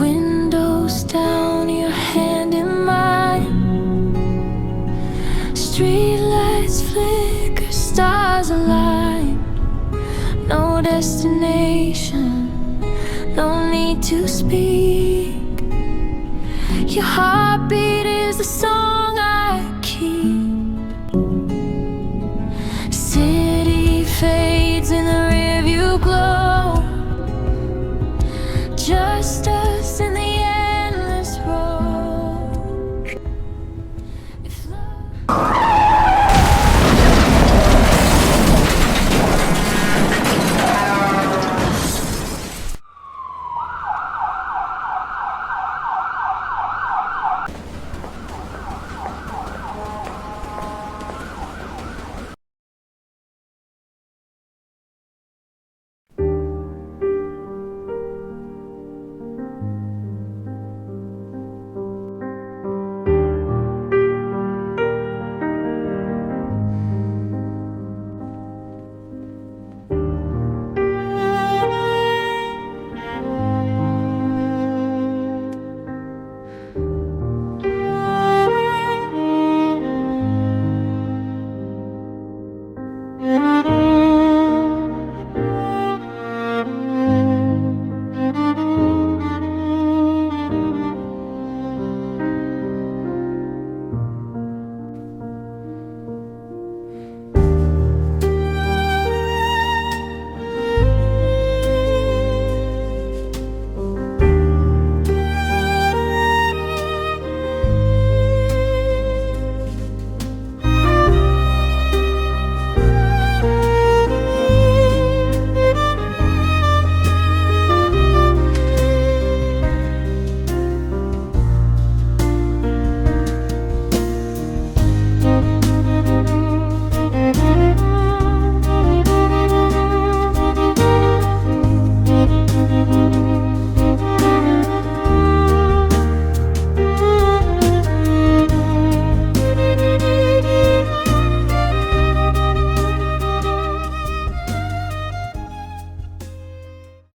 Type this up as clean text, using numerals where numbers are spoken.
Windows down, your hand in mine. Streetlights flicker, stars align. No destination, no need to speak. Your heartbeat is the song I keep. City fades in the rearview glow.